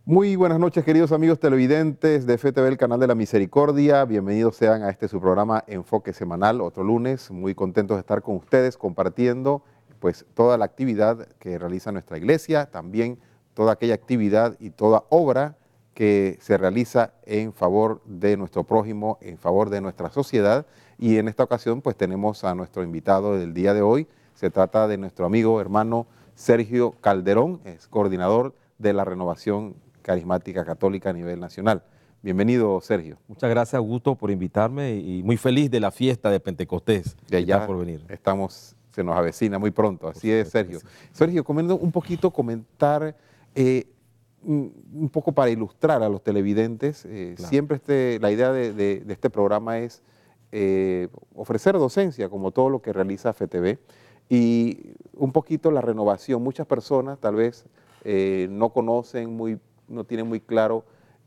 Muy buenas noches, queridos amigos televidentes de FTV, el canal de la Misericordia. Bienvenidos sean a su programa Enfoque Semanal, otro lunes. Muy contentos de estar con ustedes compartiendo pues toda la actividad que realiza nuestra iglesia, también toda aquella actividad y toda obra que se realiza en favor de nuestro prójimo, en favor de nuestra sociedad. Y en esta ocasión pues tenemos a nuestro invitado del día de hoy. Se trata de nuestro amigo, hermano Sergio Calderón, es coordinador de la Renovación Carismática Católica a nivel nacional. Bienvenido, Sergio. Muchas gracias, Augusto, por invitarme y muy feliz de la fiesta de Pentecostés Ya que está ya por venir. estamos, se nos avecina muy pronto, Por así es, supuesto que Sergio. sí. Sergio, comiendo un poquito, comentar un poco para ilustrar a los televidentes. Claro. Siempre la idea de este programa es ofrecer docencia, como todo lo que realiza FTV, y un poquito la renovación. Muchas personas tal vez no conocen no tienen muy claro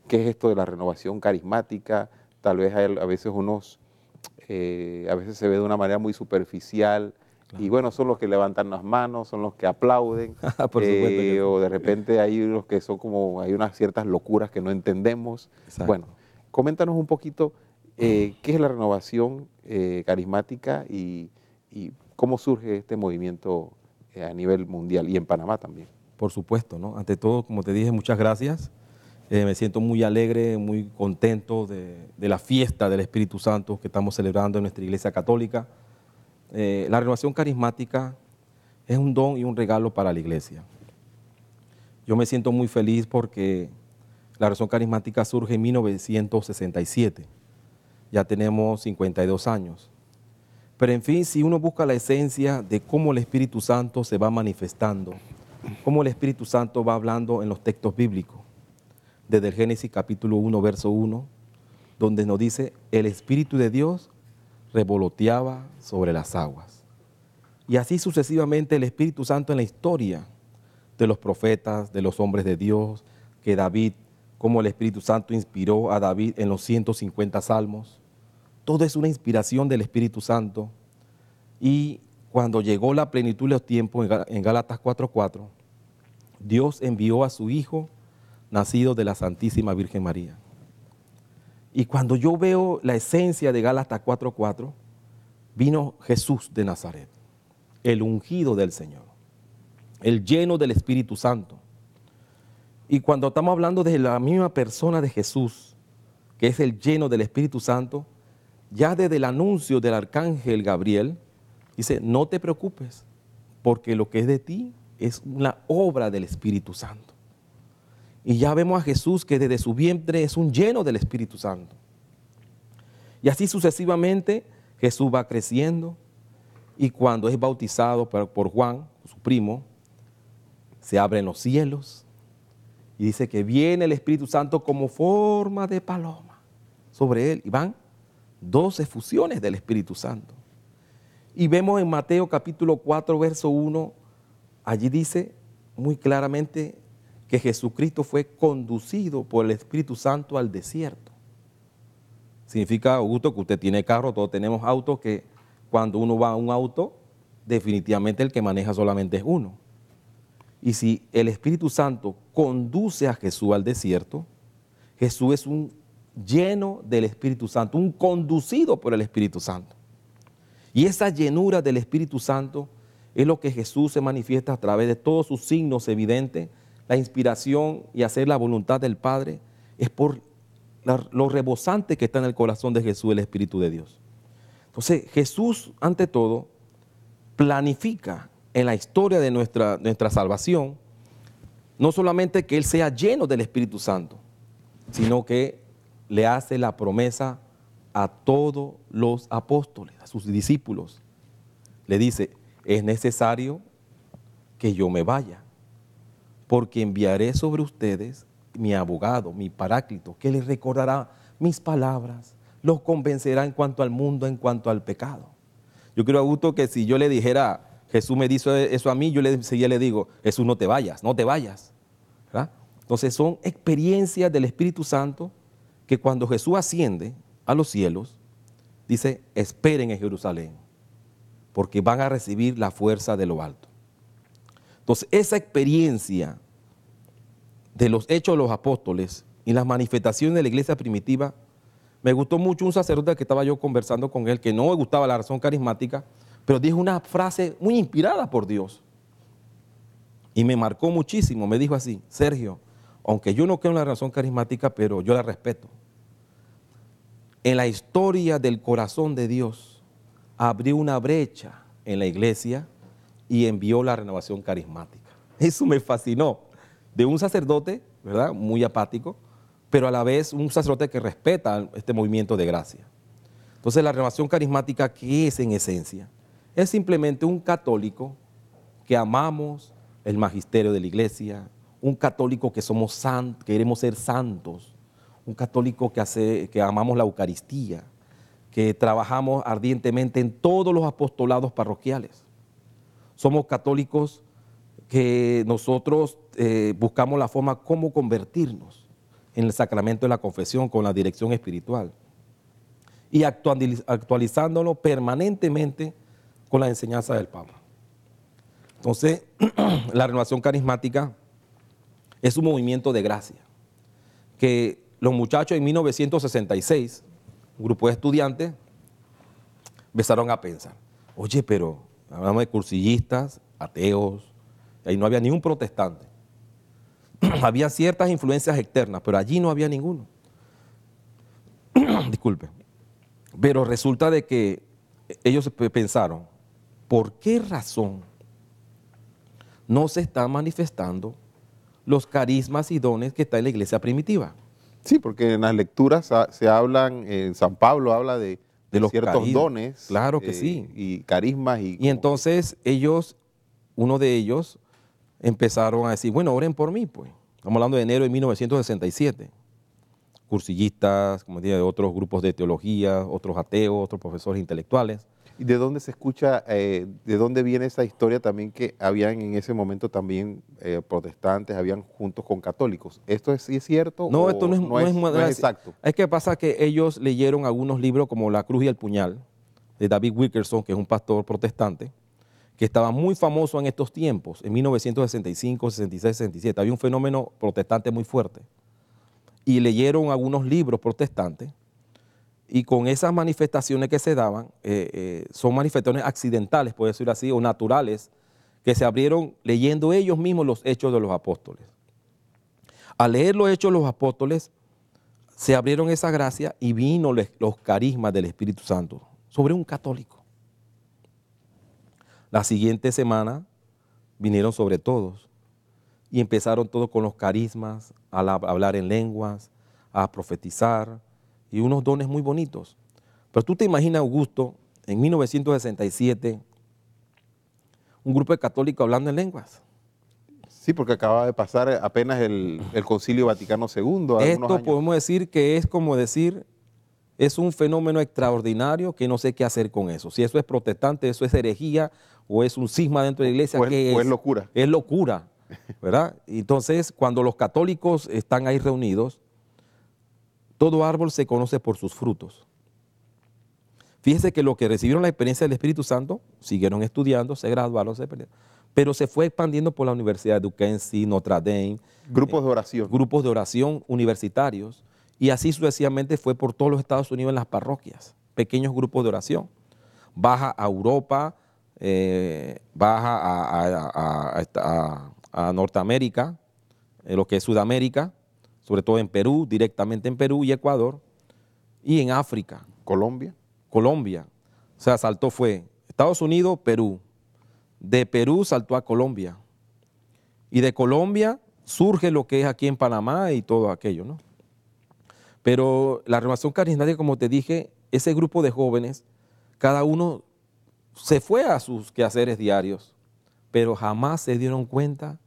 qué es esto de la renovación carismática. Tal vez a veces a veces se ve de una manera muy superficial, y Claro. bueno, son los que levantan las manos, son los que aplauden, Por supuesto que sí. o de repente hay unos que son como, hay unas ciertas locuras que no entendemos. Bueno, Exacto. coméntanos un poquito qué es la renovación carismática y cómo surge este movimiento a nivel mundial y en Panamá también. Por supuesto, ¿no? Ante todo, como te dije, muchas gracias. Me siento muy alegre, muy contento de la fiesta del Espíritu Santo que estamos celebrando en nuestra Iglesia Católica. La renovación carismática es un don y un regalo para la Iglesia. Yo me siento muy feliz porque la renovación carismática surge en 1967. Ya tenemos 52 años. Pero en fin, si uno busca la esencia de cómo el Espíritu Santo se va manifestando, cómo el Espíritu Santo va hablando en los textos bíblicos, desde el Génesis capítulo 1, verso 1, donde nos dice, el Espíritu de Dios revoloteaba sobre las aguas. Y así sucesivamente el Espíritu Santo en la historia de los profetas, de los hombres de Dios, que David, cómo el Espíritu Santo inspiró a David en los 150 salmos. Todo es una inspiración del Espíritu Santo. Y cuando llegó la plenitud de los tiempos, en Gálatas 4:4, Dios envió a su Hijo, nacido de la Santísima Virgen María. Y cuando yo veo la esencia de Gálatas 4:4, vino Jesús de Nazaret, el ungido del Señor, el lleno del Espíritu Santo. Y cuando estamos hablando de la misma persona de Jesús, que es el lleno del Espíritu Santo, ya desde el anuncio del arcángel Gabriel, dice, no te preocupes, porque lo que es de ti es una obra del Espíritu Santo. Y ya vemos a Jesús que desde su vientre es un lleno del Espíritu Santo. Y así sucesivamente Jesús va creciendo y cuando es bautizado por Juan, su primo, se abren los cielos y dice que viene el Espíritu Santo como forma de paloma sobre él y van 12 fusiones del Espíritu Santo. Y vemos en Mateo capítulo 4, verso 1, allí dice muy claramente que Jesucristo fue conducido por el Espíritu Santo al desierto. Significa, Augusto, que usted tiene carro, todos tenemos autos, que cuando uno va a un auto, definitivamente el que maneja solamente es uno. Y si el Espíritu Santo conduce a Jesús al desierto, Jesús es un lleno del Espíritu Santo, un conducido por el Espíritu Santo. Y esa llenura del Espíritu Santo es lo que Jesús se manifiesta a través de todos sus signos evidentes. La inspiración y hacer la voluntad del Padre es por lo rebosante que está en el corazón de Jesús, el Espíritu de Dios. Entonces, Jesús, ante todo, planifica en la historia de nuestra salvación, no solamente que Él sea lleno del Espíritu Santo, sino que le hace la promesa a todos los apóstoles, a sus discípulos. Le dice, es necesario que yo me vaya, porque enviaré sobre ustedes mi abogado, mi paráclito, que les recordará mis palabras, los convencerá en cuanto al mundo, en cuanto al pecado. Yo creo, Augusto, que si yo le dijera, Jesús me dijo eso a mí, yo le digo, Jesús, no te vayas, no te vayas. ¿Verdad? Entonces son experiencias del Espíritu Santo que cuando Jesús asciende a los cielos, dice, esperen en Jerusalén, porque van a recibir la fuerza de lo alto. Entonces esa experiencia de los hechos de los apóstoles y las manifestaciones de la iglesia primitiva, me gustó mucho un sacerdote que estaba yo conversando con él, que no le gustaba la razón carismática, pero dijo una frase muy inspirada por Dios. Y me marcó muchísimo. Me dijo así: Sergio, aunque yo no creo en la razón carismática, pero yo la respeto. En la historia del corazón de Dios, abrió una brecha en la iglesia y envió la renovación carismática. Eso me fascinó. De un sacerdote, ¿verdad?, muy apático, pero a la vez un sacerdote que respeta este movimiento de gracia. Entonces, la renovación carismática, ¿qué es en esencia? Es simplemente un católico que amamos el magisterio de la iglesia, un católico que somos santos, queremos ser santos, un católico que amamos la Eucaristía, que trabajamos ardientemente en todos los apostolados parroquiales. Somos católicos que nosotros buscamos la forma cómo convertirnos en el sacramento de la confesión con la dirección espiritual y actualizándolo permanentemente con la enseñanza del Papa. Entonces, la renovación carismática es un movimiento de gracia que los muchachos en 1966, un grupo de estudiantes, empezaron a pensar: oye, pero hablamos de cursillistas, ateos, ahí no había ni un protestante. Había ciertas influencias externas, pero allí no había ninguno. Disculpe. Pero resulta de que ellos pensaron: ¿por qué razón no se están manifestando los carismas y dones que está en la iglesia primitiva? Sí, porque en las lecturas se hablan, San Pablo habla de los ciertos dones. Claro que sí. Y carismas. Y entonces uno de ellos, empezaron a decir: bueno, oren por mí, pues. Estamos hablando de enero de 1967. Cursillistas, como dije, de otros grupos de teología, otros ateos, otros profesores intelectuales. ¿Y de dónde se escucha, de dónde viene esa historia también que habían en ese momento también protestantes, habían juntos con católicos? ¿Esto es cierto? No, o esto no es exacto. Es que pasa que ellos leyeron algunos libros como La Cruz y el Puñal, de David Wilkerson, que es un pastor protestante, que estaba muy famoso en estos tiempos, en 1965, 66, 67. Había un fenómeno protestante muy fuerte. Y leyeron algunos libros protestantes, y con esas manifestaciones que se daban, son manifestaciones accidentales, puede decir así, o naturales, que se abrieron leyendo ellos mismos los Hechos de los Apóstoles. Al leer los Hechos de los Apóstoles, se abrieron esa gracia y vino los carismas del Espíritu Santo sobre un católico. La siguiente semana vinieron sobre todos y empezaron todos con los carismas, a hablar en lenguas, a profetizar y unos dones muy bonitos. Pero tú te imaginas, Augusto, en 1967, un grupo de católicos hablando en lenguas. Sí, porque acaba de pasar apenas el Concilio Vaticano II. Esto podemos decir que es como decir, es un fenómeno extraordinario que no sé qué hacer con eso. Si eso es protestante, eso es herejía, o es un cisma dentro de la iglesia, ¿qué es? O es locura. Es locura, ¿verdad? Entonces, cuando los católicos están ahí reunidos, todo árbol se conoce por sus frutos. Fíjense que los que recibieron la experiencia del Espíritu Santo siguieron estudiando, se graduaron, pero se fue expandiendo por la Universidad de Duquesne, Notre Dame. Grupos de oración. Grupos de oración universitarios. Y así sucesivamente fue por todos los Estados Unidos en las parroquias. Pequeños grupos de oración. Baja a Europa, baja a Norteamérica, lo que es Sudamérica, sobre todo en Perú, directamente en Perú y Ecuador, y en África. Colombia. O sea, fue Estados Unidos, Perú. De Perú saltó a Colombia. Y de Colombia surge lo que es aquí en Panamá y todo aquello, ¿no? Pero la renovación carismática, como te dije, ese grupo de jóvenes, cada uno se fue a sus quehaceres diarios, pero jamás se dieron cuenta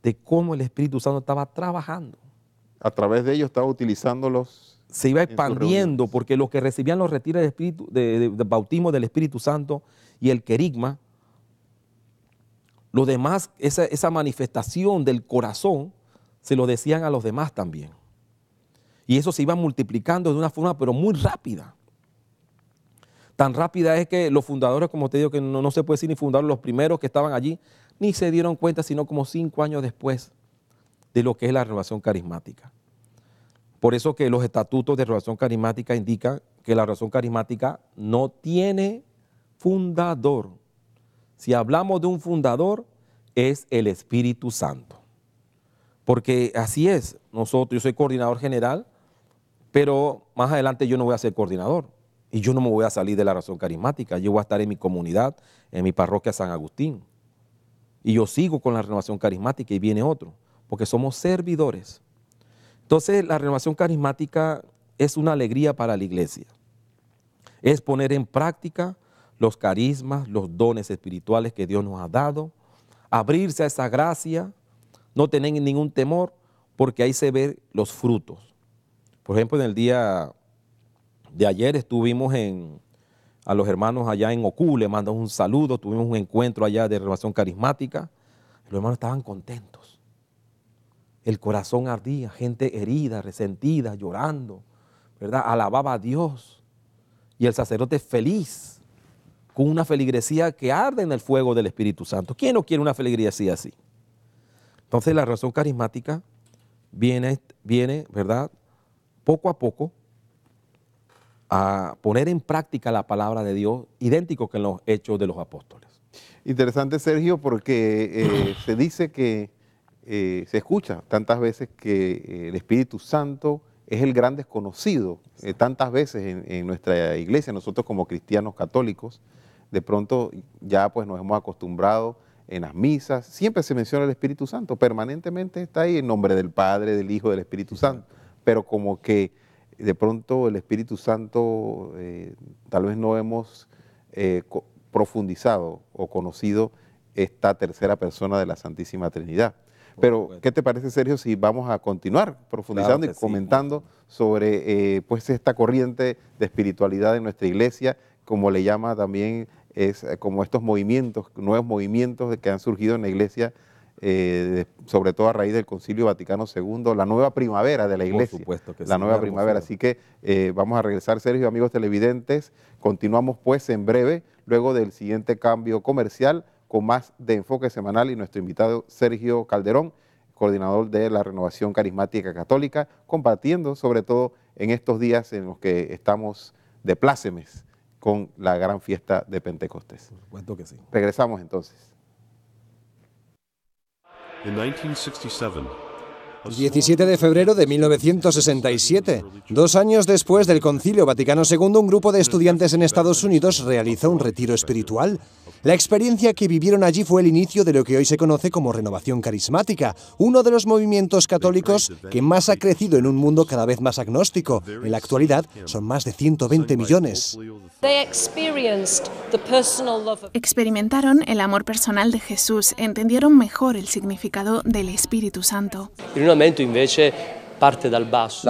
de cómo el Espíritu Santo estaba trabajando. A través de ellos estaba utilizándolos. Se iba expandiendo, porque los que recibían los retiros del Espíritu, de bautismo del Espíritu Santo y el querigma, los demás, esa manifestación del corazón, se lo decían a los demás también. Y eso se iba multiplicando de una forma, pero muy rápida. Tan rápida es que los fundadores, como te digo, que no se puede decir ni fundadores, los primeros que estaban allí, ni se dieron cuenta, sino como 5 años después de lo que es la renovación carismática. Por eso que los estatutos de renovación carismática indican que la renovación carismática no tiene fundador. Si hablamos de un fundador, es el Espíritu Santo. Porque así es, yo soy coordinador general, pero más adelante yo no voy a ser coordinador y yo no me voy a salir de la renovación carismática. Yo voy a estar en mi comunidad, en mi parroquia San Agustín. Y yo sigo con la renovación carismática y viene otro, porque somos servidores. Entonces, la renovación carismática es una alegría para la iglesia. Es poner en práctica los carismas, los dones espirituales que Dios nos ha dado, abrirse a esa gracia, no tener ningún temor, porque ahí se ven los frutos. Por ejemplo, en el día de ayer estuvimos a los hermanos allá en Ocú, le mandamos un saludo, tuvimos un encuentro allá de renovación carismática. Los hermanos estaban contentos. El corazón ardía, gente herida, resentida, llorando, ¿verdad? Alababa a Dios. Y el sacerdote feliz, con una feligresía que arde en el fuego del Espíritu Santo. ¿Quién no quiere una feligresía así? Entonces la renovación carismática viene, ¿verdad? Poco a poco a poner en práctica la palabra de Dios, idéntico que en los Hechos de los Apóstoles. Interesante, Sergio, porque se dice que se escucha tantas veces que el Espíritu Santo es el gran desconocido. Tantas veces en nuestra iglesia, nosotros como cristianos católicos, de pronto ya pues nos hemos acostumbrado en las misas, siempre se menciona el Espíritu Santo, permanentemente está ahí en nombre del Padre, del Hijo, del Espíritu Santo, pero como que de pronto el Espíritu Santo tal vez no hemos profundizado o conocido esta tercera persona de la Santísima Trinidad. Pero, ¿qué te parece, Sergio, si vamos a continuar profundizando y comentando sobre pues esta corriente de espiritualidad en nuestra iglesia, como le llama también, es como estos movimientos, nuevos movimientos que han surgido en la iglesia, sobre todo a raíz del Concilio Vaticano II, la nueva primavera de la iglesia? Por supuesto que la nueva primavera. Así que vamos a regresar, Sergio, amigos televidentes. Continuamos pues en breve, luego del siguiente cambio comercial, con más de Enfoque Semanal y nuestro invitado Sergio Calderón, coordinador de la Renovación Carismática Católica, compartiendo sobre todo en estos días en los que estamos de plácemes con la gran fiesta de Pentecostés. Por supuesto que sí. Regresamos entonces. In 1967, El 17 de febrero de 1967, 2 años después del Concilio Vaticano II, un grupo de estudiantes en Estados Unidos realizó un retiro espiritual. La experiencia que vivieron allí fue el inicio de lo que hoy se conoce como renovación carismática, uno de los movimientos católicos que más ha crecido en un mundo cada vez más agnóstico. En la actualidad son más de 120 millones. Experimentaron el amor personal de Jesús, entendieron mejor el significado del Espíritu Santo. La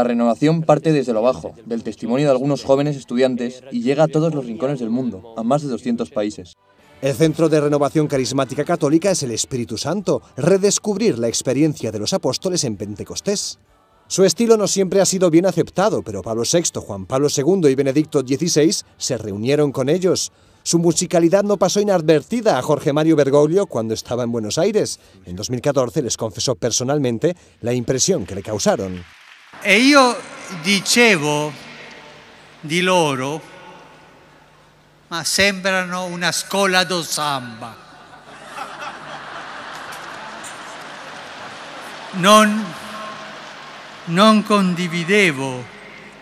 renovación parte desde lo bajo, del testimonio de algunos jóvenes estudiantes, y llega a todos los rincones del mundo, a más de 200 países. El Centro de Renovación Carismática Católica es el Espíritu Santo, redescubrir la experiencia de los apóstoles en Pentecostés. Su estilo no siempre ha sido bien aceptado, pero Pablo VI, Juan Pablo II y Benedicto XVI se reunieron con ellos. Su musicalidad no pasó inadvertida a Jorge Mario Bergoglio cuando estaba en Buenos Aires. En 2014 les confesó personalmente la impresión que le causaron. E io dicevo di loro, ma sembrano una scuola do samba. Non condividevo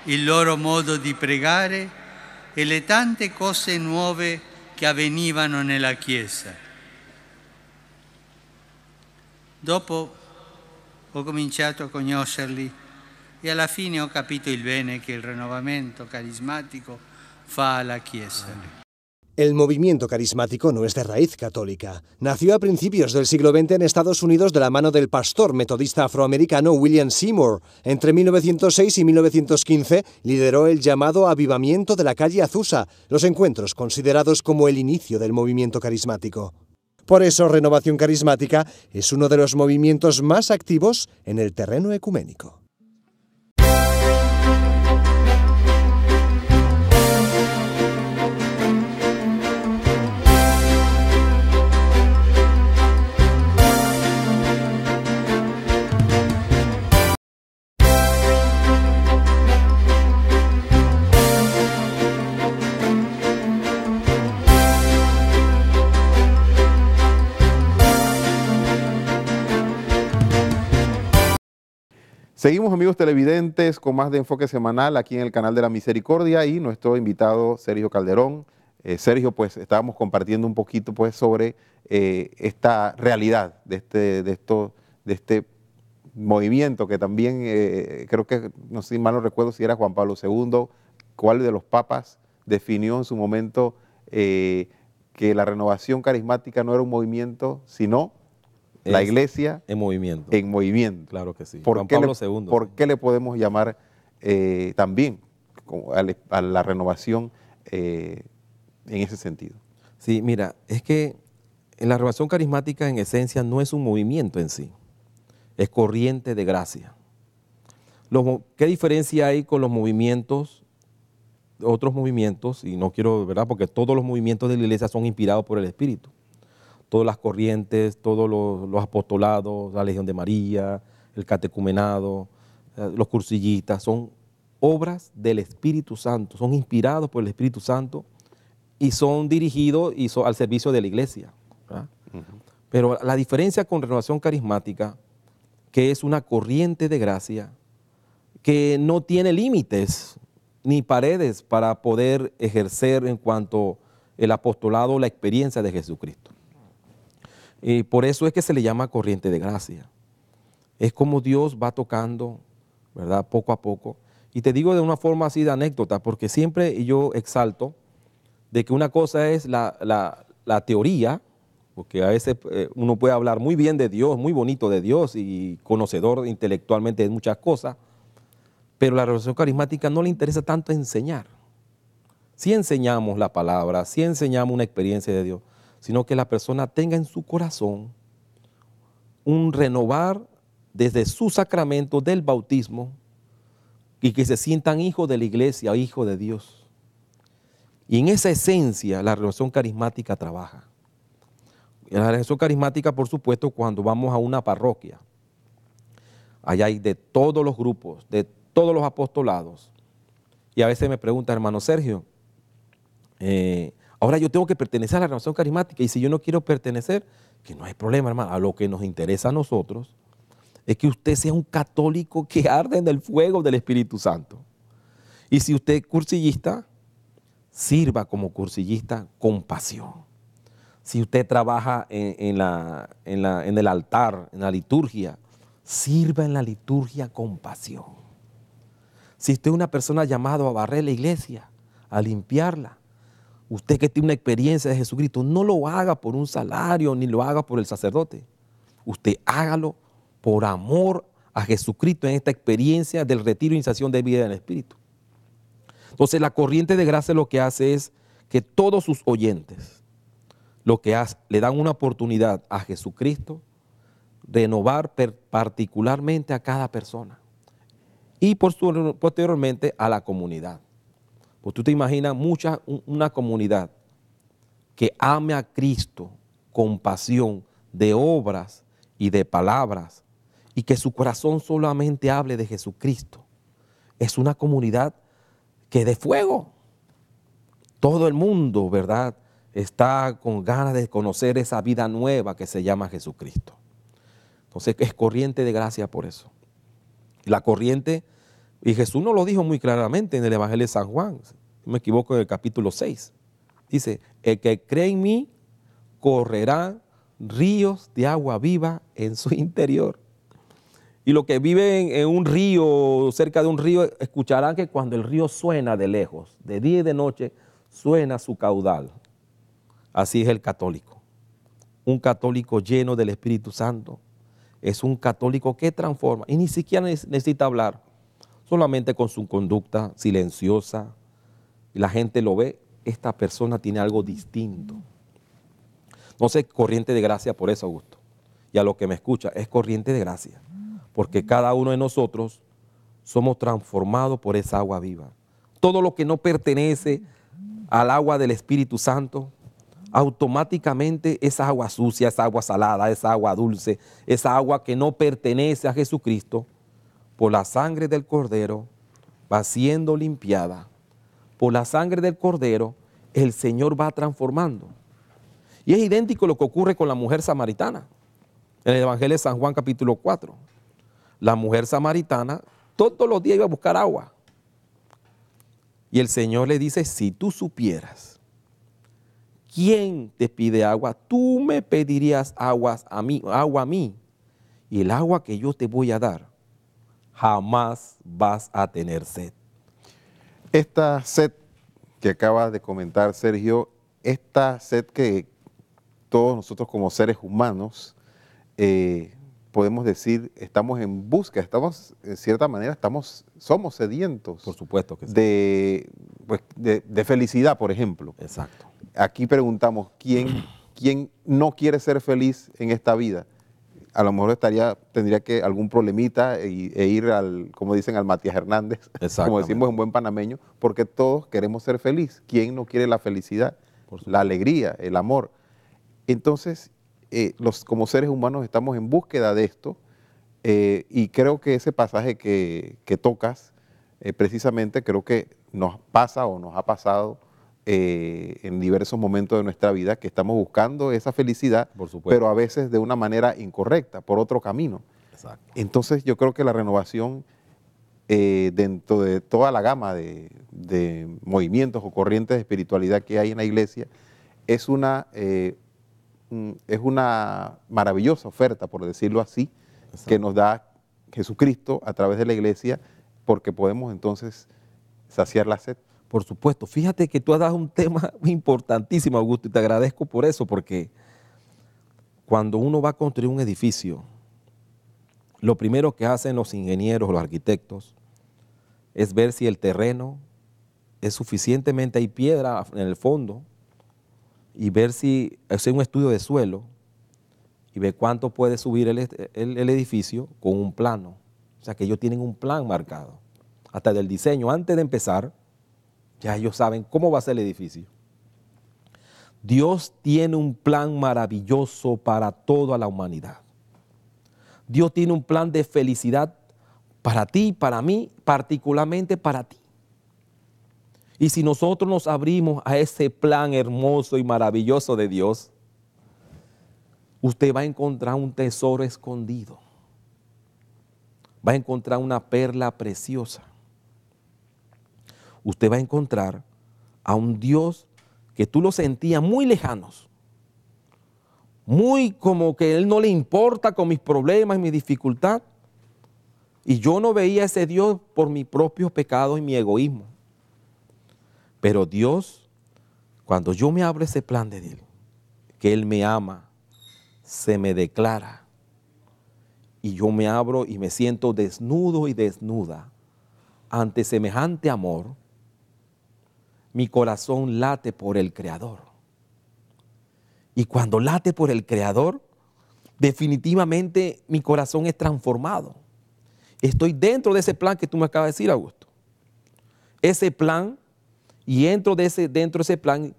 il loro modo di pregare e le tante cose nuove che avvenivano nella Chiesa. Dopo ho cominciato a conoscerli e alla fine ho capito il bene che il rinnovamento carismatico fa alla Chiesa. El movimiento carismático no es de raíz católica. Nació a principios del siglo XX en Estados Unidos de la mano del pastor metodista afroamericano William Seymour. Entre 1906 y 1915 lideró el llamado Avivamiento de la calle Azusa, los encuentros considerados como el inicio del movimiento carismático. Por eso, Renovación Carismática es uno de los movimientos más activos en el terreno ecuménico. Seguimos, amigos televidentes, con más de Enfoque Semanal aquí en el canal de la Misericordia y nuestro invitado Sergio Calderón. Sergio, pues estábamos compartiendo un poquito pues sobre esta realidad de este movimiento que también creo que, no sé si mal no recuerdo si era Juan Pablo II, cuál de los papas definió en su momento que la renovación carismática no era un movimiento, sino la iglesia en movimiento. En movimiento. Claro que sí. ¿Por qué le podemos llamar también a la renovación en ese sentido? Sí, mira, es que en la renovación carismática en esencia no es un movimiento en sí, es corriente de gracia. ¿Qué diferencia hay con los movimientos, otros movimientos? Y no quiero, ¿verdad? Porque todos los movimientos de la iglesia son inspirados por el Espíritu. Todas las corrientes, todos los apostolados, la Legión de María, el catecumenado, los cursillistas, son obras del Espíritu Santo, son inspirados por el Espíritu Santo y son dirigidos al servicio de la iglesia. Pero la diferencia con renovación carismática, que es una corriente de gracia, que no tiene límites ni paredes para poder ejercer en cuanto el apostolado o la experiencia de Jesucristo. Y por eso es que se le llama corriente de gracia. Es como Dios va tocando, ¿verdad? Poco a poco. Y te digo de una forma así de anécdota, porque siempre yo exalto de que una cosa es la teoría, porque a veces uno puede hablar muy bien de Dios, muy bonito de Dios y conocedor intelectualmente de muchas cosas, pero la renovación carismática no le interesa tanto enseñar. Sí enseñamos la palabra, sí enseñamos una experiencia de Dios, sino que la persona tenga en su corazón un renovar desde su sacramento del bautismo y que se sientan hijos de la iglesia, hijos de Dios. Y en esa esencia la renovación carismática trabaja. En la renovación carismática, por supuesto, cuando vamos a una parroquia, allá hay de todos los grupos, de todos los apostolados. Y a veces me pregunta, hermano Sergio, ahora yo tengo que pertenecer a la renovación carismática y si yo no quiero pertenecer, que no hay problema, hermano. A lo que nos interesa a nosotros es que usted sea un católico que arde en el fuego del Espíritu Santo. Y si usted es cursillista, sirva como cursillista con pasión. Si usted trabaja en el altar, en la liturgia, sirva en la liturgia con pasión. Si usted es una persona llamada a barrer la iglesia, a limpiarla, usted que tiene una experiencia de Jesucristo, no lo haga por un salario ni lo haga por el sacerdote. Usted hágalo por amor a Jesucristo en esta experiencia del retiro e iniciación de vida en el Espíritu. Entonces la corriente de gracia lo que hace es que todos sus oyentes le dan una oportunidad a Jesucristo renovar particularmente a cada persona y posteriormente a la comunidad. Pues tú te imaginas una comunidad que ame a Cristo con pasión de obras y de palabras y que su corazón solamente hable de Jesucristo. Es una comunidad que de fuego. Todo el mundo, ¿verdad?, está con ganas de conocer esa vida nueva que se llama Jesucristo. Entonces es corriente de gracia por eso. La corriente, y Jesús nos lo dijo muy claramente en el Evangelio de San Juan, si no me equivoco, en el capítulo 6. Dice, el que cree en mí correrán ríos de agua viva en su interior. Y los que viven en un río, cerca de un río, escucharán que cuando el río suena de lejos, de día y de noche, suena su caudal. Así es el católico. Un católico lleno del Espíritu Santo es un católico que transforma y ni siquiera necesita hablar, solamente con su conducta silenciosa. Y la gente lo ve, esta persona tiene algo distinto. Entonces, corriente de gracia por eso, Augusto. Y a lo que me escucha, es corriente de gracia. Porque cada uno de nosotros somos transformados por esa agua viva. Todo lo que no pertenece al agua del Espíritu Santo, automáticamente esa agua sucia, esa agua salada, esa agua dulce, esa agua que no pertenece a Jesucristo, por la sangre del Cordero va siendo limpiada. Por la sangre del Cordero el Señor va transformando. Y es idéntico lo que ocurre con la mujer samaritana en el Evangelio de San Juan capítulo 4. la mujer samaritana todos los días iba a buscar agua. Y el Señor le dice, si tú supieras quién te pide agua, tú me pedirías agua a mí. Y el agua que yo te voy a dar, jamás vas a tener sed. Esta sed que acaba de comentar Sergio, esta sed que todos nosotros como seres humanos podemos decir, estamos en búsqueda, estamos, en cierta manera, somos sedientos. Por supuesto que sí. De felicidad, por ejemplo. Exacto. Aquí preguntamos, ¿quién no quiere ser feliz en esta vida? A lo mejor tendría que algún problemita e ir como dicen, al Matías Hernández, como decimos en buen panameño, porque todos queremos ser feliz. ¿Quién no quiere la felicidad, la alegría, el amor? Entonces, como seres humanos estamos en búsqueda de esto y creo que ese pasaje que tocas, precisamente creo que nos pasa o nos ha pasado en diversos momentos de nuestra vida, que estamos buscando esa felicidad, pero a veces de una manera incorrecta, por otro camino. Exacto. Entonces yo creo que la renovación dentro de toda la gama de movimientos o corrientes de espiritualidad que hay en la iglesia es una maravillosa oferta, por decirlo así, exacto, que nos da Jesucristo a través de la iglesia, porque podemos entonces saciar la sed. Por supuesto. Fíjate que tú has dado un tema importantísimo, Augusto, y te agradezco por eso, porque cuando uno va a construir un edificio, lo primero que hacen los ingenieros, los arquitectos, es ver si el terreno es suficientemente, hay piedra en el fondo, y ver si, hacer un estudio de suelo, y ver cuánto puede subir el edificio con un plano. O sea, que ellos tienen un plan marcado, hasta del diseño. Antes de empezar, ya ellos saben cómo va a ser el edificio. Dios tiene un plan maravilloso para toda la humanidad. Dios tiene un plan de felicidad para ti, para mí, particularmente para ti. Y si nosotros nos abrimos a ese plan hermoso y maravilloso de Dios, usted va a encontrar un tesoro escondido. Va a encontrar una perla preciosa. Usted va a encontrar a un Dios que tú lo sentías muy lejanos, muy como que Él no le importa con mis problemas y mi dificultad. Y yo no veía a ese Dios por mis propios pecados y mi egoísmo. Pero Dios, cuando yo me abro ese plan de Él, que Él me ama, se me declara. Y yo me abro y me siento desnudo y desnuda ante semejante amor. Mi corazón late por el Creador. Y cuando late por el Creador, definitivamente mi corazón es transformado. Estoy dentro de ese plan que tú me acabas de decir, Augusto. Ese plan, y dentro de ese plan,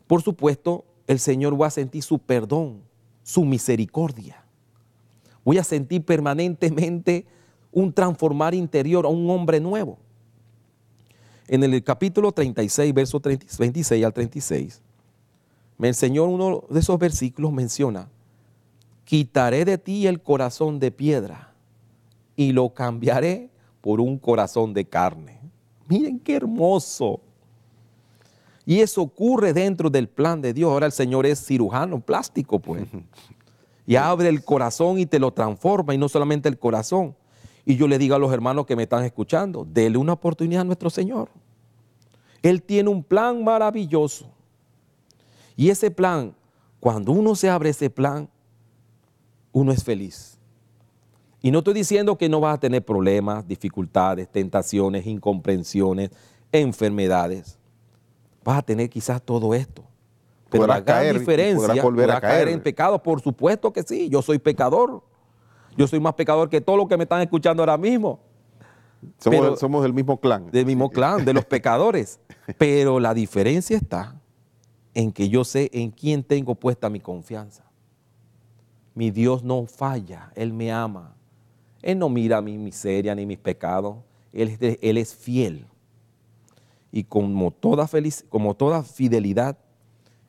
por supuesto, el Señor va a sentir su perdón, su misericordia. Voy a sentir permanentemente un transformar interior a un hombre nuevo. En el capítulo 36, versos 26 al 36, el Señor, uno de esos versículos menciona: quitaré de ti el corazón de piedra y lo cambiaré por un corazón de carne. Miren qué hermoso. Y eso ocurre dentro del plan de Dios. Ahora el Señor es cirujano plástico, pues. Y abre el corazón y te lo transforma, y no solamente el corazón. Y yo le digo a los hermanos que me están escuchando, denle una oportunidad a nuestro Señor. Él tiene un plan maravilloso. Y ese plan, cuando uno se abre ese plan, uno es feliz. Y no estoy diciendo que no vas a tener problemas, dificultades, tentaciones, incomprensiones, enfermedades. Vas a tener quizás todo esto. Pero la gran diferencia, podrás caer en pecado, por supuesto que sí. Yo soy pecador. Yo soy más pecador que todos los que me están escuchando ahora mismo. Somos del mismo clan. Del mismo clan, de los pecadores. Pero la diferencia está en que yo sé en quién tengo puesta mi confianza. Mi Dios no falla, Él me ama. Él no mira mi miseria ni mis pecados. Él es fiel. Y como toda fidelidad,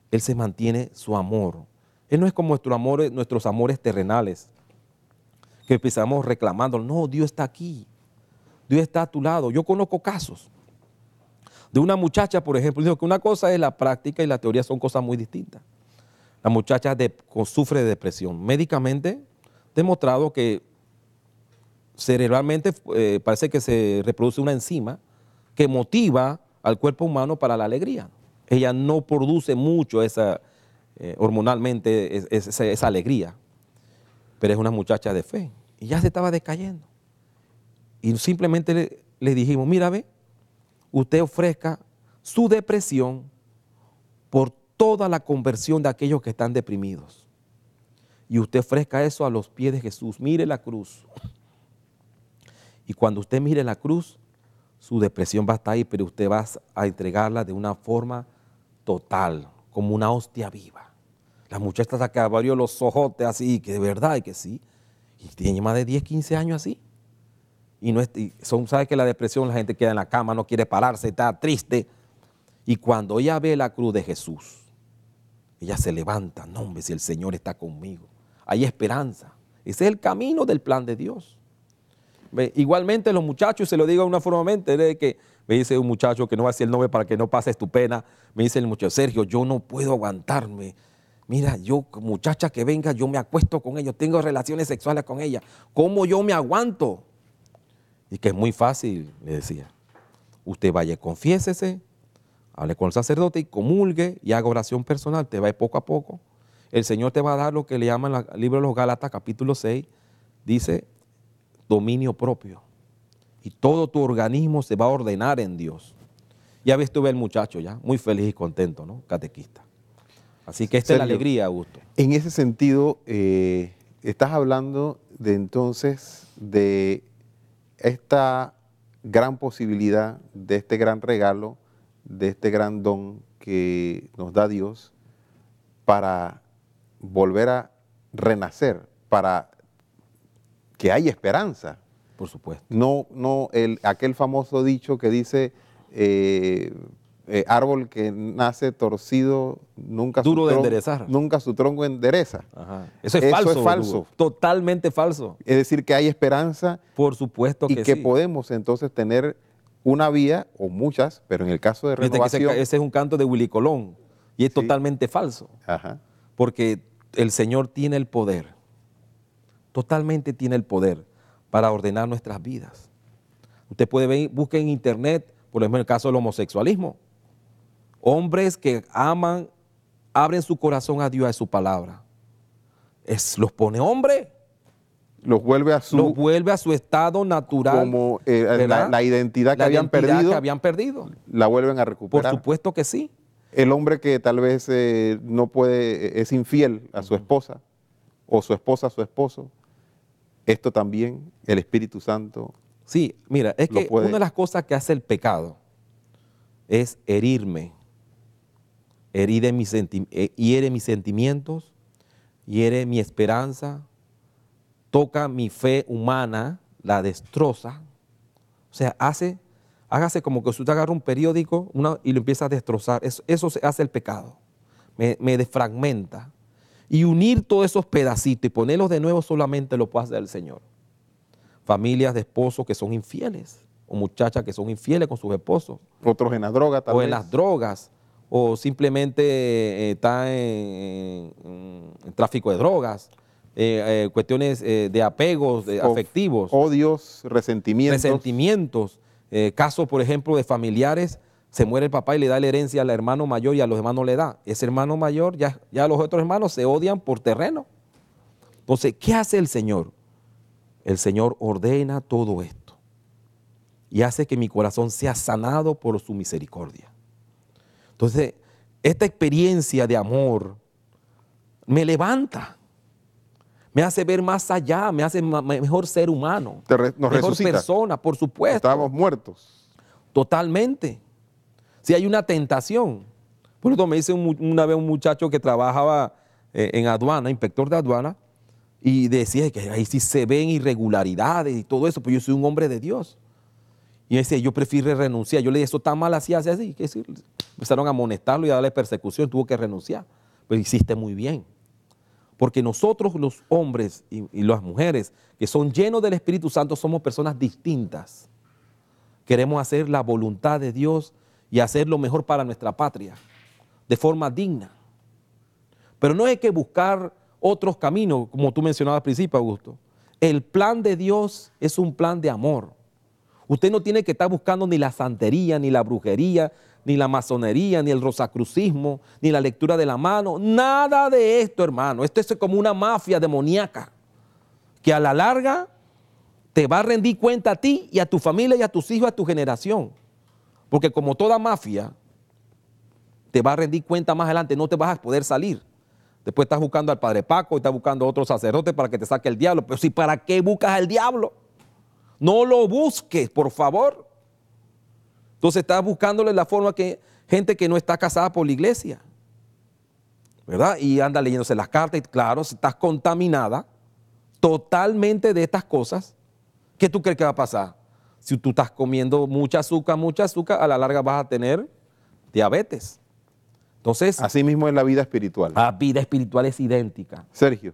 Él se mantiene su amor. Él no es como nuestros amores terrenales, que empezamos reclamando, no, Dios está aquí, Dios está a tu lado. Yo conozco casos de una muchacha, por ejemplo, digo que una cosa es la práctica y la teoría son cosas muy distintas. La muchacha sufre de depresión. Médicamente demostrado que cerebralmente parece que se reproduce una enzima que motiva al cuerpo humano para la alegría. Ella no produce mucho hormonalmente esa alegría, pero es una muchacha de fe y ya se estaba decayendo. Y simplemente le dijimos, mira, ve, usted ofrezca su depresión por toda la conversión de aquellos que están deprimidos. Y usted ofrezca eso a los pies de Jesús. Mire la cruz. Y cuando usted mire la cruz, su depresión va a estar ahí, pero usted va a entregarla de una forma total, como una hostia viva. La muchacha se abrió los ojotes así, que de verdad y que sí. Y tiene más de 10, 15 años así. Y sabe que la depresión, la gente queda en la cama, no quiere pararse, está triste. Y cuando ella ve la cruz de Jesús, ella se levanta, no hombre, si el Señor está conmigo. Hay esperanza. Ese es el camino del plan de Dios. Igualmente los muchachos, se lo digo de una forma de que me dice un muchacho que no va a decir el nombre para que no pases tu pena, me dice el muchacho, Sergio, yo no puedo aguantarme. Mira, yo, muchacha que venga, yo me acuesto con ella, tengo relaciones sexuales con ella. ¿Cómo yo me aguanto? Y que es muy fácil, le decía. Usted vaya, confiésese, hable con el sacerdote y comulgue y haga oración personal, te va a ir poco a poco. El Señor te va a dar lo que le llaman el libro de los Gálatas, capítulo 6, dice dominio propio. Y todo tu organismo se va a ordenar en Dios. Ya ves, tú ves el muchacho ya, muy feliz y contento, ¿no? Catequista. Así que esta es la alegría, Augusto. En ese sentido, estás hablando de entonces de esta gran posibilidad, de este gran regalo, de este gran don que nos da Dios para volver a renacer, para que haya esperanza. Por supuesto. No aquel famoso dicho que dice árbol que nace torcido nunca duro de enderezar. Nunca su tronco endereza. Ajá. Eso es falso. Totalmente falso. Es decir, que hay esperanza. Por supuesto que sí. Y que podemos entonces tener una vía o muchas, pero en el caso de renovación. Ese es un canto de Willy Colón y es totalmente falso. Ajá. Porque el Señor tiene el poder, totalmente tiene el poder para ordenar nuestras vidas. Usted puede ver, busque en internet, por ejemplo, en el caso del homosexualismo. Hombres que aman, abren su corazón a Dios, a su palabra. Los pone hombre. Los vuelve a su estado natural. Como la identidad que habían perdido. La vuelven a recuperar. Por supuesto que sí. El hombre que tal vez no puede, es infiel a su esposa, o su esposa a su esposo, esto también, el Espíritu Santo. Sí, mira, es que una de las cosas que hace el pecado es herirme, hiere mis sentimientos, hiere mi esperanza, toca mi fe humana, la destroza. O sea, hágase como que usted agarra un periódico y lo empieza a destrozar. Eso se hace el pecado, me desfragmenta. Y unir todos esos pedacitos y ponerlos de nuevo solamente lo puede hacer el Señor. Familias de esposos que son infieles, o muchachas que son infieles con sus esposos. Otros en la droga tal vez. O en las drogas, o simplemente están en tráfico de drogas, cuestiones de apegos afectivos. Odios, resentimientos. Casos, por ejemplo, de familiares, se muere el papá y le da la herencia al hermano mayor y a los demás no le da. Ese hermano mayor, ya los otros hermanos se odian por terreno. Entonces, ¿qué hace el Señor? El Señor ordena todo esto y hace que mi corazón sea sanado por su misericordia. Entonces, esta experiencia de amor me levanta, me hace ver más allá, me hace mejor ser humano, mejor persona, por supuesto. Estábamos muertos. Totalmente. Si hay una tentación. Por eso me dice una vez un muchacho que trabajaba en aduana, inspector de aduana, y decía que ahí sí se ven irregularidades y todo eso, pero yo soy un hombre de Dios. Y decía, yo prefiero renunciar. Yo le dije, eso está mal así, así. ¿Qué decir? Empezaron a amonestarlo y a darle persecución, tuvo que renunciar. Pero hiciste muy bien. Porque nosotros los hombres y las mujeres que son llenos del Espíritu Santo somos personas distintas. Queremos hacer la voluntad de Dios y hacer lo mejor para nuestra patria, de forma digna. Pero no hay que buscar otros caminos, como tú mencionabas al principio, Augusto. El plan de Dios es un plan de amor. Usted no tiene que estar buscando ni la santería, ni la brujería, ni la masonería, ni el rosacrucismo, ni la lectura de la mano. Nada de esto, hermano. Esto es como una mafia demoníaca que a la larga te va a rendir cuenta a ti y a tu familia y a tus hijos, a tu generación. Porque como toda mafia, te va a rendir cuenta más adelante, no te vas a poder salir. Después estás buscando al Padre Paco y estás buscando a otro sacerdote para que te saque el diablo. Pero si, ¿para qué buscas al diablo? No lo busques, por favor. Entonces estás buscándole la forma que gente que no está casada por la iglesia, ¿verdad? Y anda leyéndose las cartas y claro, si estás contaminada totalmente de estas cosas, ¿qué tú crees que va a pasar? Si tú estás comiendo mucha azúcar, a la larga vas a tener diabetes. Entonces, Así mismo es la vida espiritual. la vida espiritual es idéntica. Sergio,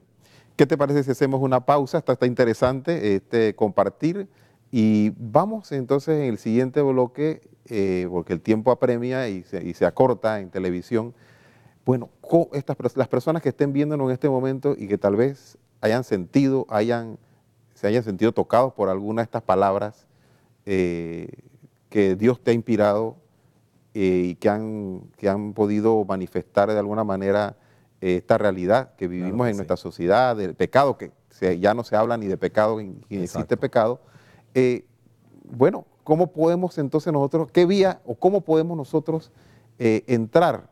¿qué te parece si hacemos una pausa? Está interesante compartir. Y vamos entonces en el siguiente bloque, porque el tiempo apremia y se acorta en televisión. Bueno, las personas que estén viéndonos en este momento y que tal vez se hayan sentido tocados por alguna de estas palabras que Dios te ha inspirado y que han podido manifestar de alguna manera esta realidad que vivimos en nuestra sociedad, del pecado, que ya no se habla ni de pecado ni existe pecado. Bueno, ¿cómo podemos entonces nosotros, qué vía o cómo podemos nosotros entrar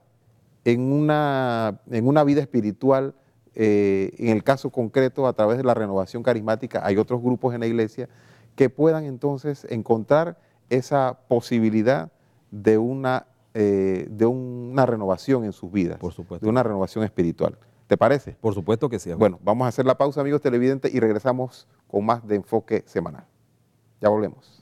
en una vida espiritual? En el caso concreto, a través de la renovación carismática, hay otros grupos en la iglesia que puedan entonces encontrar esa posibilidad de una renovación en sus vidas, Por supuesto. de una renovación espiritual. ¿Te parece? Por supuesto que sí. Bueno, vamos a hacer la pausa, amigos televidentes, y regresamos con más de Enfoque Semanal. Ya volvemos.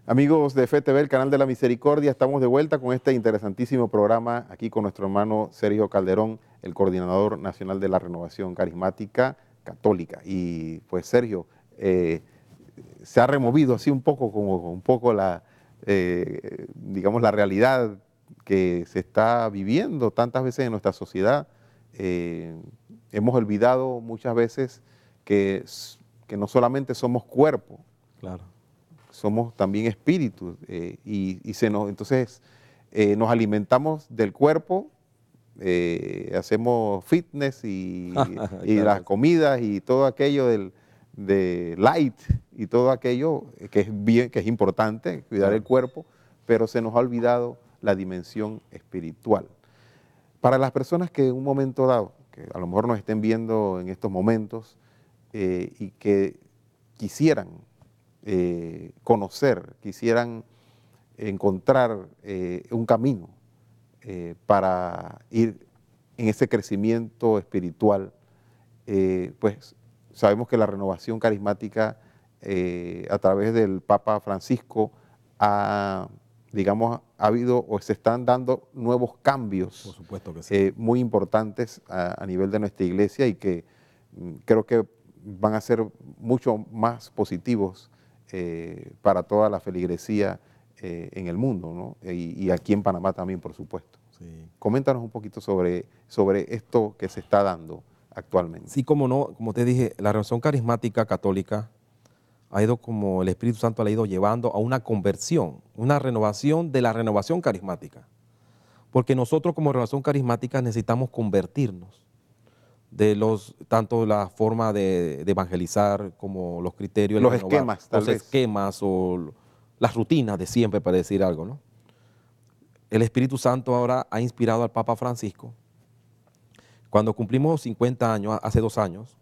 Amigos de FTV, el canal de la Misericordia, estamos de vuelta con este interesantísimo programa aquí con nuestro hermano Sergio Calderón, el coordinador nacional de la Renovación Carismática Católica. Y pues Sergio, se ha removido así un poco la, digamos, la realidad que se está viviendo tantas veces en nuestra sociedad. Hemos olvidado muchas veces que no solamente somos cuerpo, Claro. somos también espíritus entonces nos alimentamos del cuerpo, hacemos fitness y las comidas y todo aquello de light y todo aquello que es bien, que es importante, cuidar el cuerpo, pero se nos ha olvidado la dimensión espiritual. Para las personas que en un momento dado, que a lo mejor nos estén viendo en estos momentos y que quisieran conocer, quisieran encontrar un camino para ir en ese crecimiento espiritual, pues sabemos que la renovación carismática a través del Papa Francisco ha habido o se están dando nuevos cambios. Por supuesto que sí. Muy importantes a nivel de nuestra iglesia y que creo que van a ser mucho más positivos para toda la feligresía en el mundo, ¿no? Y aquí en Panamá también, por supuesto. Sí. Coméntanos un poquito sobre esto que se está dando actualmente. Sí, como no, como te dije, la renovación carismática católica ha ido, como el Espíritu Santo la ha ido llevando a una conversión, una renovación de la renovación carismática. Porque nosotros como renovación carismática necesitamos convertirnos tanto la forma de evangelizar como los criterios. Los esquemas, tal los vez. esquemas o las rutinas de siempre, para decir algo, ¿no? El Espíritu Santo ahora ha inspirado al Papa Francisco Cuando cumplimos 50 años, hace 2 años,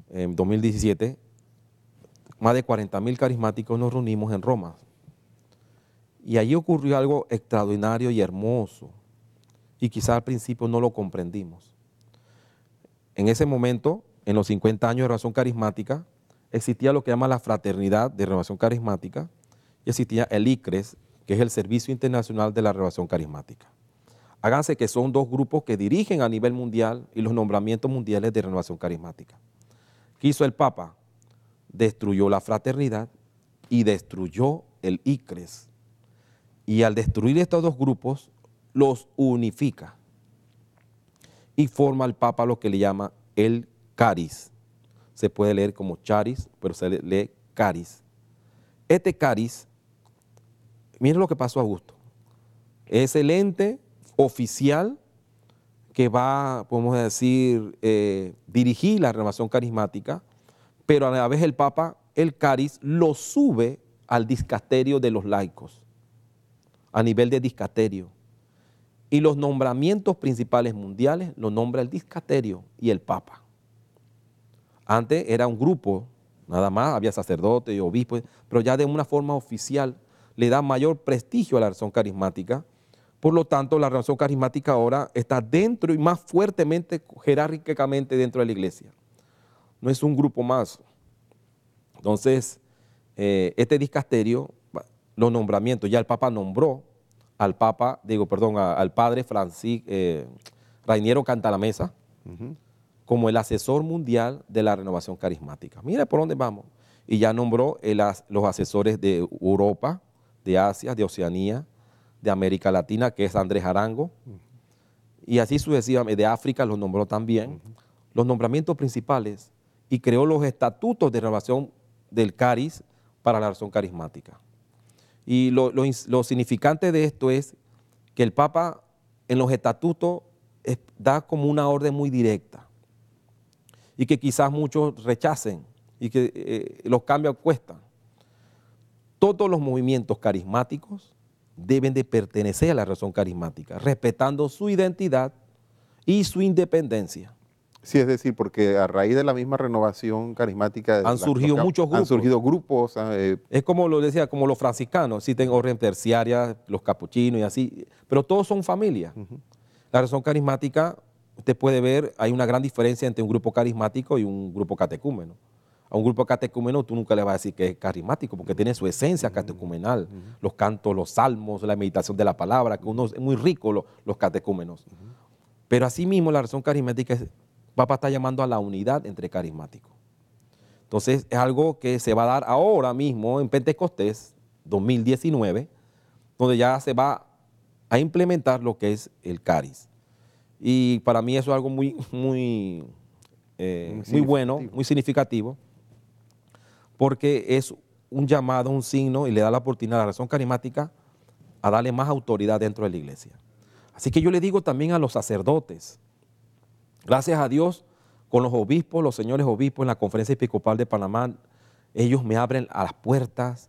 en 2017, más de 40.000 carismáticos nos reunimos en Roma. Y allí ocurrió algo extraordinario y hermoso. Y quizás al principio no lo comprendimos. En ese momento, en los 50 años de Renovación Carismática, existía lo que llama la Fraternidad de Renovación Carismática y existía el ICRES, que es el Servicio Internacional de la Renovación Carismática. Háganse que son 2 grupos que dirigen a nivel mundial y los nombramientos mundiales de Renovación Carismática. ¿Qué hizo el Papa? Destruyó la fraternidad y destruyó el ICRES. Y al destruir estos 2 grupos, los unifica. Y forma el Papa lo que le llama el Caris. Se puede leer como Charis, pero se lee Caris. Este Caris, miren lo que pasó a Augusto. Es el ente oficial que va, podemos decir, dirigir la renovación carismática, pero a la vez el Papa, el Caris, lo sube al dicasterio de los laicos, a nivel de dicasterio. Y los nombramientos principales mundiales los nombra el dicasterio y el Papa. Antes era un grupo, nada más, había sacerdotes y obispos, pero ya de una forma oficial le da mayor prestigio a la renovación carismática. Por lo tanto, la renovación carismática ahora está dentro y más fuertemente, jerárquicamente dentro de la iglesia. No es un grupo más. Entonces, este dicasterio, los nombramientos, ya el Papa nombró al Papa, al Padre Rainiero Cantalamessa como el asesor mundial de la renovación carismática. Mira por dónde vamos. Y ya nombró los asesores de Europa, de Asia, de Oceanía, de América Latina, que es Andrés Arango, y así sucesivamente, de África los nombró también, los nombramientos principales, y creó los estatutos de renovación del Caris para la renovación carismática. Y lo significante de esto es que el Papa en los estatutos da como una orden muy directa, y que quizás muchos rechacen, y que los cambios cuestan. Todos los movimientos carismáticos deben de pertenecer a la renovación carismática, respetando su identidad y su independencia. Sí, es decir, porque a raíz de la misma renovación carismática Han surgido muchos grupos. Han surgido grupos. Es como lo decía, como los franciscanos, existen orden terciaria, los capuchinos y así, pero todos son familias. La renovación carismática, usted puede ver, hay una gran diferencia entre un grupo carismático y un grupo catecúmeno. A un grupo catecúmeno tú nunca le vas a decir que es carismático porque tiene su esencia catecumenal, los cantos, los salmos, la meditación de la palabra, que uno es muy rico los catecúmenos. Pero asimismo la renovación carismática, Papa está llamando a la unidad entre carismáticos. Entonces es algo que se va a dar ahora mismo en Pentecostés 2019, donde ya se va a implementar lo que es el Caris. Y para mí eso es algo muy bueno, muy significativo, porque es un llamado, un signo, y le da la oportunidad a la renovación carismática a darle más autoridad dentro de la iglesia. Así que yo le digo también a los sacerdotes, gracias a Dios, con los obispos, los señores obispos en la Conferencia Episcopal de Panamá, ellos me abren a las puertas,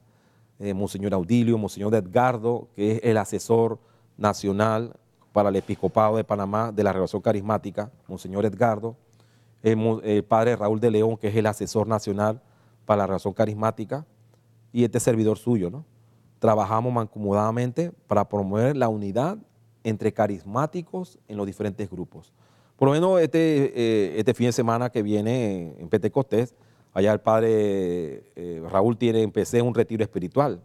Monseñor Audilio, Monseñor Edgardo, que es el asesor nacional para el Episcopado de Panamá de la renovación carismática, Monseñor Edgardo, el padre Raúl de León, que es el asesor nacional para la renovación carismática, y este servidor suyo, ¿no? Trabajamos mancomunadamente para promover la unidad entre carismáticos en los diferentes grupos. Por lo menos este fin de semana que viene en Pentecostés, allá el padre Raúl empecé un retiro espiritual,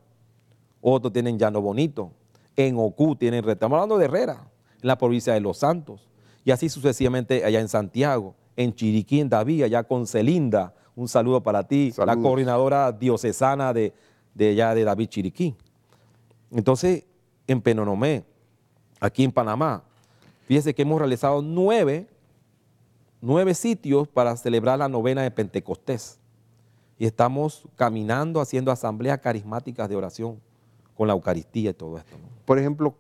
otros tienen Llano Bonito, en Ocú tienen, estamos hablando de Herrera, en la provincia de Los Santos, y así sucesivamente allá en Santiago, en Chiriquí, en David, allá con Celinda, un saludo para ti, Saludos. la coordinadora diocesana de allá de David Chiriquí. Entonces, en Penonomé, aquí en Panamá, fíjese que hemos realizado 9 sitios para celebrar la novena de Pentecostés, y estamos caminando, haciendo asambleas carismáticas de oración, con la Eucaristía y todo esto, ¿no? Por ejemplo,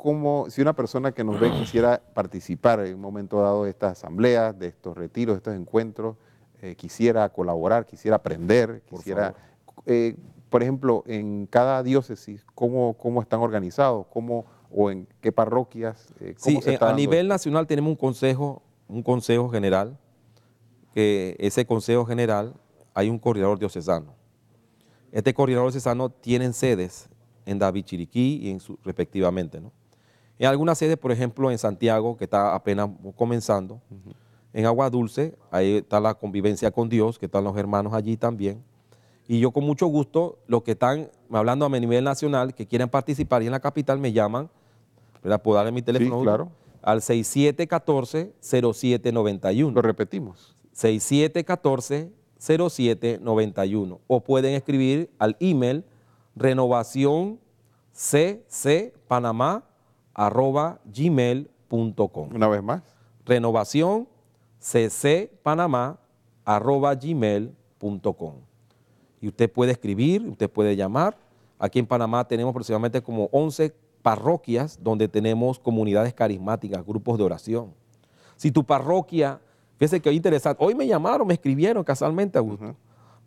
si una persona que nos ve quisiera participar en un momento dado de estas asambleas, de estos retiros, de estos encuentros, quisiera colaborar, quisiera aprender, por ejemplo, en cada diócesis, ¿cómo están organizados? ¿O en qué parroquias? Sí, a nivel nacional tenemos un consejo un consejo general, que ese consejo general hay un coordinador diocesano. Este coordinador diocesano tiene sedes en David Chiriquí y respectivamente, ¿no? En algunas sedes, por ejemplo, en Santiago, que está apenas comenzando, en Agua Dulce, ahí está la convivencia con Dios, que están los hermanos allí también. Y yo con mucho gusto, los que están hablando a nivel nacional, que quieren participar y en la capital me llaman, ¿verdad? Puedo darle mi teléfono. Sí, claro. Al 6714-0791. Lo repetimos. 6714-0791. O pueden escribir al email renovacionccpanamá@gmail.com. Una vez más. renovacionccpanamá@gmail.com. Y usted puede escribir, usted puede llamar. Aquí en Panamá tenemos aproximadamente como 11 parroquias donde tenemos comunidades carismáticas, grupos de oración. Si tu parroquia, fíjese que es interesante, hoy me llamaron, me escribieron casualmente, Augusto,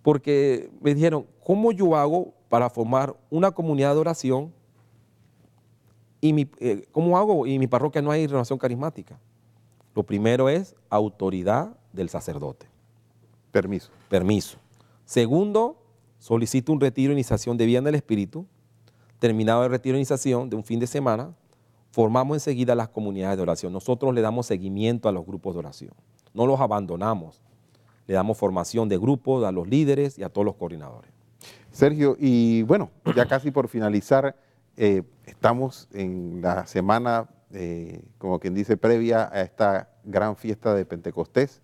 porque me dijeron, ¿cómo yo hago para formar una comunidad de oración y cómo hago? Y en mi parroquia no hay renovación carismática. Lo primero es autoridad del sacerdote. Permiso. Permiso. Segundo, solicito un retiro de iniciación de vida en el Espíritu. Terminado el retiro de iniciación de un fin de semana, formamos enseguida las comunidades de oración. Nosotros le damos seguimiento a los grupos de oración. No los abandonamos. Le damos formación de grupos a los líderes y a todos los coordinadores. Sergio, y bueno, ya casi por finalizar, estamos en la semana, como quien dice, previa a esta gran fiesta de Pentecostés.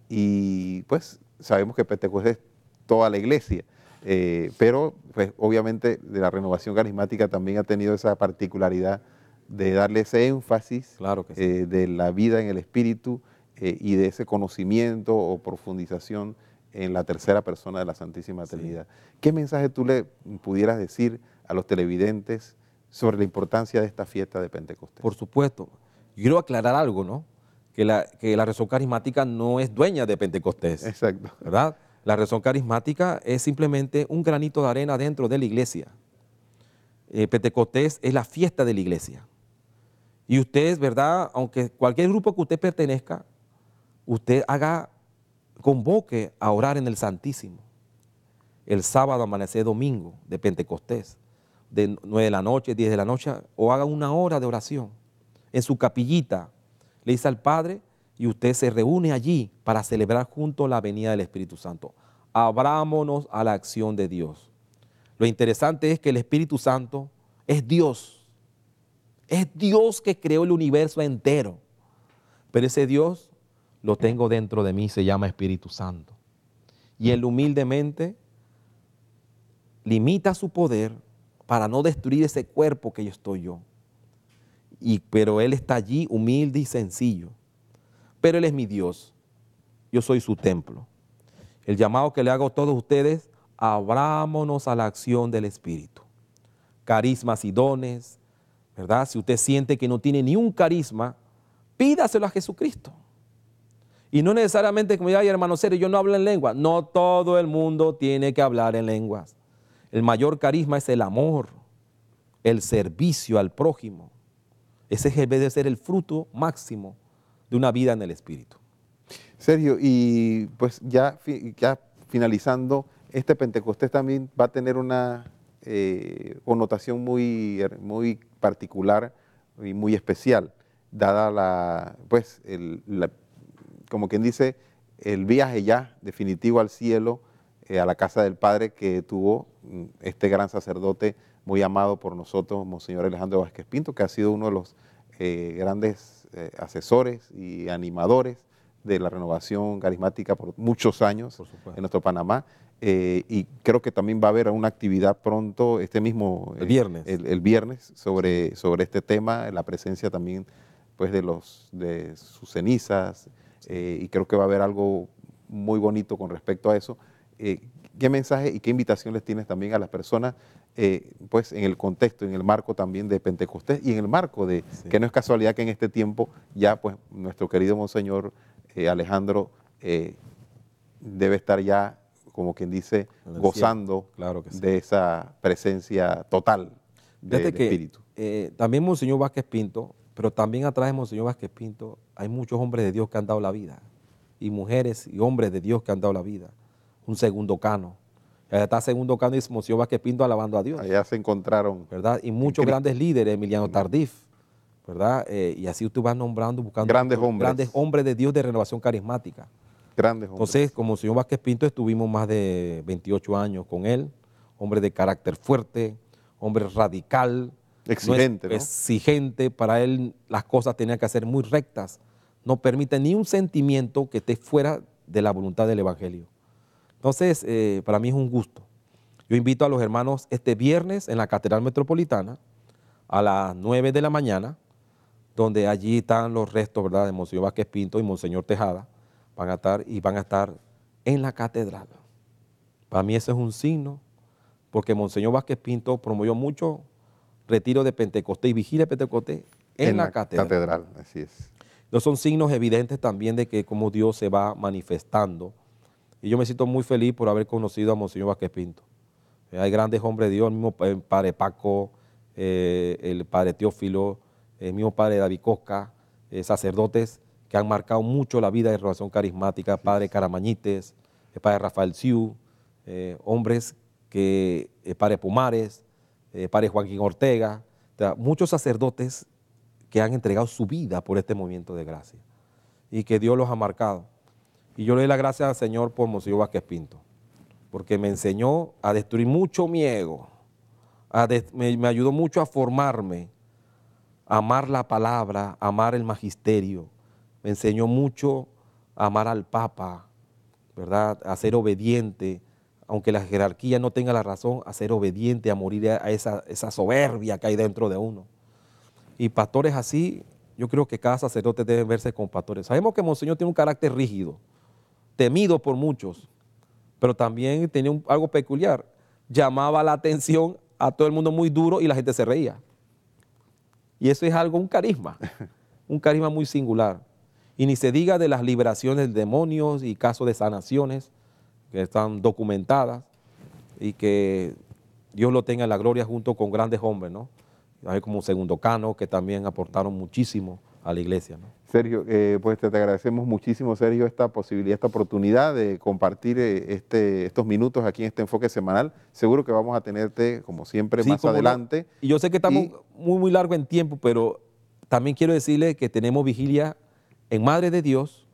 Y pues sabemos que Pentecostés es toda la iglesia. Pero pues, obviamente de la renovación carismática también ha tenido esa particularidad de darle ese énfasis, claro que sí, de la vida en el Espíritu y de ese conocimiento o profundización en la tercera persona de la Santísima Trinidad. Sí. ¿Qué mensaje tú le pudieras decir a los televidentes sobre la importancia de esta fiesta de Pentecostés? Por supuesto. Yo quiero aclarar algo, ¿no? Que la renovación carismática no es dueña de Pentecostés. Exacto. ¿Verdad? La renovación carismática es simplemente un granito de arena dentro de la iglesia. Pentecostés es la fiesta de la iglesia. Y usted, ¿verdad? Aunque cualquier grupo que usted pertenezca, usted convoque a orar en el Santísimo. El sábado, amanecer domingo de Pentecostés, de 9 de la noche, 10 de la noche, o haga una hora de oración. En su capillita, le dice al Padre, y usted se reúne allí para celebrar juntos la venida del Espíritu Santo. Abrámonos a la acción de Dios. Lo interesante es que el Espíritu Santo es Dios. Es Dios que creó el universo entero. Pero ese Dios lo tengo dentro de mí, se llama Espíritu Santo. Y Él humildemente limita su poder para no destruir ese cuerpo que yo estoy yo. Pero Él está allí humilde y sencillo. Pero Él es mi Dios, yo soy su templo. El llamado que le hago a todos ustedes, abrámonos a la acción del Espíritu. Carismas y dones, ¿verdad? Si usted siente que no tiene ni un carisma, pídaselo a Jesucristo. Y no necesariamente como diga, hermano Sergio, yo no hablo en lengua. No todo el mundo tiene que hablar en lenguas. El mayor carisma es el amor, el servicio al prójimo. Ese debe de ser el fruto máximo de una vida en el Espíritu. Sergio, y pues ya finalizando, este Pentecostés también va a tener una connotación muy particular y muy especial, dada como quien dice, el viaje ya definitivo al cielo, a la casa del Padre que tuvo este gran sacerdote muy amado por nosotros, Monseñor Alejandro Vázquez Pinto, que ha sido uno de los grandes asesores y animadores de la renovación carismática por muchos años en nuestro Panamá. Y creo que también va a haber una actividad pronto, el viernes, el viernes sobre este tema, la presencia también pues, de sus cenizas, y creo que va a haber algo muy bonito con respecto a eso. ¿Qué mensaje y qué invitación les tienes también a las personas, pues en el contexto, en el marco también de Pentecostés y en el marco de que no es casualidad que en este tiempo ya pues nuestro querido Monseñor Alejandro debe estar ya, como quien dice, gozando claro que sí, de esa presencia total del Espíritu? También Monseñor Vázquez Pinto Pero también atrás de Monseñor Vázquez Pinto hay muchos hombres de Dios que han dado la vida, y mujeres y hombres de Dios que han dado la vida. Un segundo cano. Allá está segundo cano y Monseñor Vázquez Pinto alabando a Dios. Allá se encontraron. ¿Verdad? Y muchos grandes líderes, Emiliano Tardif, ¿verdad? Y así usted va nombrando, buscando Grandes hombres de Dios de renovación carismática. Grandes hombres. Entonces, como Monseñor Vázquez Pinto, estuvimos más de 28 años con él, hombre de carácter fuerte, hombre radical, Exigente, ¿no? Exigente. Para él las cosas tenían que ser muy rectas. No permite ni un sentimiento que esté fuera de la voluntad del Evangelio. Entonces, para mí es un gusto. Yo invito a los hermanos este viernes en la Catedral Metropolitana a las 9 de la mañana, donde allí están los restos, ¿verdad?, de Monseñor Vázquez Pinto y Monseñor Tejada. Van a estar en la catedral. Para mí ese es un signo, porque Monseñor Vázquez Pinto promovió mucho retiro de Pentecostés y vigilia de Pentecostés en la catedral. Así es. Entonces son signos evidentes también de que como Dios se va manifestando. Y yo me siento muy feliz por haber conocido a Monseñor Vázquez Pinto. Hay grandes hombres de Dios, el mismo padre Paco, el padre Teófilo, el mismo padre David Cosca, sacerdotes que han marcado mucho la vida de renovación carismática, padre Caramañites, el padre Rafael Siu, hombres que, el padre Pumares, el padre Joaquín Ortega, muchos sacerdotes que han entregado su vida por este movimiento de gracia y que Dios los ha marcado. Y yo le doy las gracias al Señor por Monseñor Vázquez Pinto, porque me enseñó a destruir mucho mi ego, me ayudó mucho a formarme, a amar la palabra, a amar el magisterio. Me enseñó mucho a amar al Papa, ¿verdad?, a ser obediente, aunque la jerarquía no tenga la razón, a ser obediente, a morir a esa soberbia que hay dentro de uno. Y pastores así, yo creo que cada sacerdote debe verse con pastores. Sabemos que Monseñor tiene un carácter rígido, temido por muchos, pero también tenía algo peculiar. Llamaba la atención a todo el mundo muy duro y la gente se reía. Y eso es un carisma muy singular. Y ni se diga de las liberaciones de demonios y casos de sanaciones que están documentadas y que Dios lo tenga en la gloria junto con grandes hombres, ¿no? Hay como Segundo Cano, que también aportaron muchísimo a la iglesia, ¿no? Sergio, pues te agradecemos muchísimo, Sergio, esta posibilidad, esta oportunidad de compartir estos minutos aquí en este enfoque semanal. Seguro que vamos a tenerte, como siempre, más adelante. Y yo sé que estamos muy largo en tiempo, pero también quiero decirle que tenemos vigilia en Madre de Dios,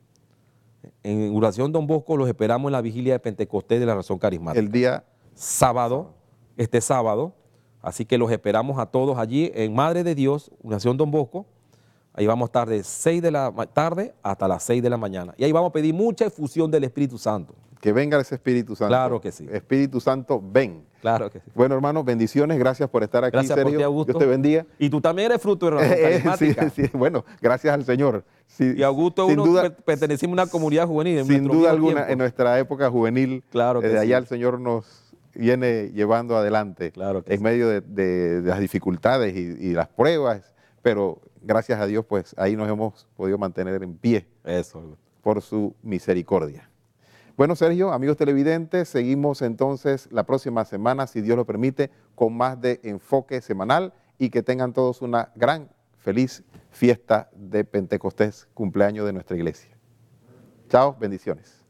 en Oración Don Bosco. Los esperamos en la vigilia de Pentecostés de la Renovación Carismática. El día sábado, este sábado. Así que los esperamos a todos allí en Madre de Dios, Oración Don Bosco. Ahí vamos a estar de 6 de la tarde hasta las 6 de la mañana. Y ahí vamos a pedir mucha efusión del Espíritu Santo. Que venga ese Espíritu Santo. Claro que sí. Espíritu Santo, ven. Claro que sí. Bueno, hermanos, bendiciones. Gracias por estar aquí, gracias, Sergio. por ti, Augusto. Dios te bendiga. Y tú también eres fruto de la carismática. Sí, bueno, gracias al Señor. Sí, y Augusto, pertenecimos a una comunidad juvenil. Sin duda alguna, en nuestra época juvenil, claro que desde allá sí. el Señor nos viene llevando adelante, claro que en medio de las dificultades y las pruebas, pero gracias a Dios, pues ahí nos hemos podido mantener en pie. Eso. Por su misericordia. Bueno, Sergio, amigos televidentes, seguimos entonces la próxima semana, si Dios lo permite, con más de Enfoque Semanal, y que tengan todos una gran, feliz fiesta de Pentecostés, cumpleaños de nuestra iglesia. Chao, bendiciones.